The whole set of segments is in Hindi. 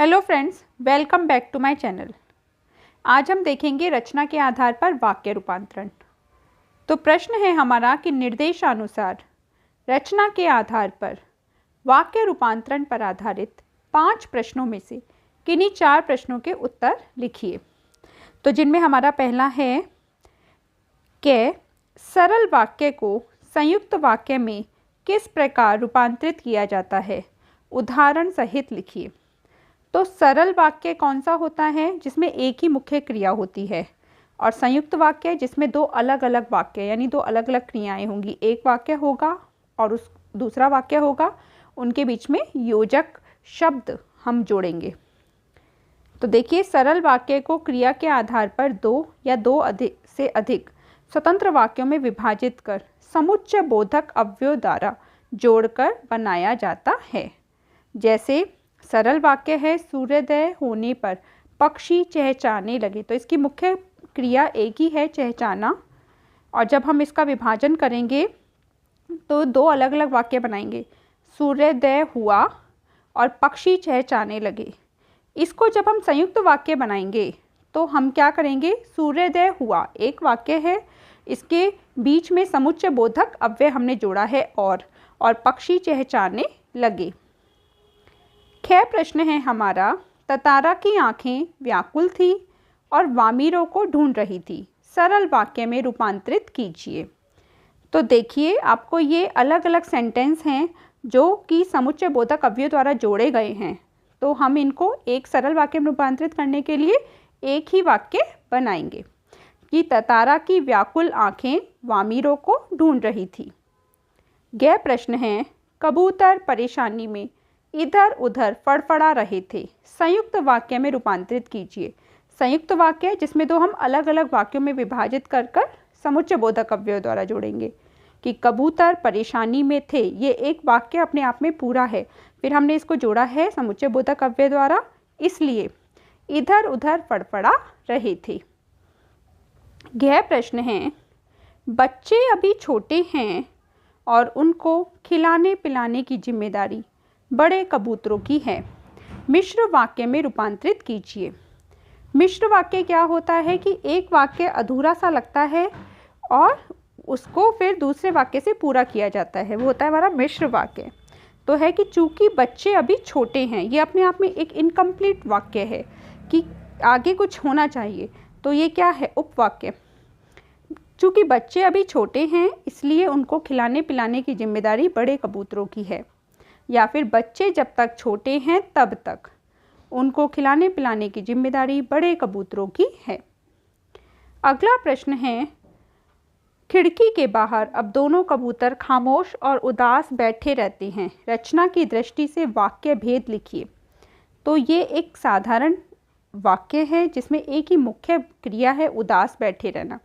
Hello friends, welcome back to my channel. आज हम देखेंगे रचना के आधार पर वाक्य रूपांतरण। तो प्रश्न है हमारा कि निर्देशानुसार रचना के आधार पर वाक्य रूपांतरण पर आधारित 5 प्रश्नों में से किन्हीं 4 प्रश्नों के उत्तर लिखिए। तो जिनमें हमारा पहला है कि सरल वाक्य को संयुक्त वाक्य में किस प्रकार रूपांतरित किया जाता है, उदाहरण सहित लिखिए। तो सरल वाक्य कौन सा होता है जिसमें एक ही मुख्य क्रिया होती है, और संयुक्त वाक्य जिसमें 2 अलग अलग वाक्य यानी 2 अलग अलग क्रियाएं होंगी। एक वाक्य होगा और दूसरा वाक्य होगा, उनके बीच में योजक शब्द हम जोड़ेंगे। तो देखिए, सरल वाक्य को क्रिया के आधार पर 2 या 2 से अधिक स्वतंत्र वाक्यों में विभाजित कर समुच्चय बोधक अवयव द्वारा जोड़कर बनाया जाता है। जैसे सरल वाक्य है, सूर्योदय होने पर पक्षी चहचहाने लगे। तो इसकी मुख्य क्रिया एक ही है, चहचहाना। और जब हम इसका विभाजन करेंगे तो 2 अलग अलग वाक्य बनाएंगे, सूर्योदय हुआ और पक्षी चहचहाने लगे। इसको जब हम संयुक्त वाक्य बनाएंगे तो हम क्या करेंगे, सूर्योदय हुआ एक वाक्य है, इसके बीच में समुच्चय बोधक अव्यय हमने जोड़ा है और पक्षी चहचहाने लगे। ख प्रश्न है हमारा, ततारा की आंखें व्याकुल थी और वामीरों को ढूंढ रही थी, सरल वाक्य में रूपांतरित कीजिए। तो देखिए, आपको ये अलग अलग सेंटेंस हैं जो कि समुच्चय बोधक अवयव द्वारा जोड़े गए हैं। तो हम इनको एक सरल वाक्य में रूपांतरित करने के लिए एक ही वाक्य बनाएंगे कि ततारा की व्याकुल आंखें वामीरों को ढूंढ रही थी। ग प्रश्न है, कबूतर परेशानी में इधर उधर फड़फड़ा रहे थे, संयुक्त वाक्य में रूपांतरित कीजिए। संयुक्त वाक्य जिसमें 2 हम अलग अलग वाक्यों में विभाजित कर समुच्चय बोधक अवयव द्वारा जोड़ेंगे कि कबूतर परेशानी में थे, ये एक वाक्य अपने आप में पूरा है, फिर हमने इसको जोड़ा है समुच्चय बोधक अवयव द्वारा, इसलिए इधर उधर फड़फड़ा रहे थे। यह प्रश्न है, बच्चे अभी छोटे हैं और उनको खिलाने पिलाने की जिम्मेदारी बड़े कबूतरों की है, मिश्र वाक्य में रूपांतरित कीजिए। मिश्र वाक्य क्या होता है कि एक वाक्य अधूरा सा लगता है और उसको फिर दूसरे वाक्य से पूरा किया जाता है, वो होता है हमारा मिश्र वाक्य। तो है कि चूंकि बच्चे अभी छोटे हैं, ये अपने आप में एक इनकम्प्लीट वाक्य है कि आगे कुछ होना चाहिए, तो ये क्या है, उपवाक्य। चूंकि बच्चे अभी छोटे हैं इसलिए उनको खिलाने पिलाने की जिम्मेदारी बड़े कबूतरों की है, या फिर बच्चे जब तक छोटे हैं तब तक उनको खिलाने पिलाने की जिम्मेदारी बड़े कबूतरों की है। अगला प्रश्न है, खिड़की के बाहर अब दोनों कबूतर खामोश और उदास बैठे रहते हैं, रचना की दृष्टि से वाक्य भेद लिखिए। तो ये एक साधारण वाक्य है जिसमें एक ही मुख्य क्रिया है, उदास बैठे रहना,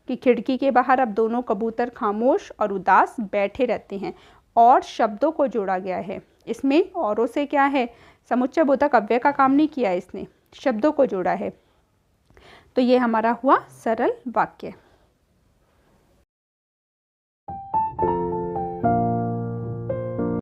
कि खिड़की के बाहर अब दोनों कबूतर खामोश और उदास बैठे रहते हैं, और शब्दों को जोड़ा गया है। इसमें औरों से क्या है, समुच्चय बोधक अव्यय का काम नहीं किया, इसने शब्दों को जोड़ा है। तो ये हमारा हुआ सरल वाक्य।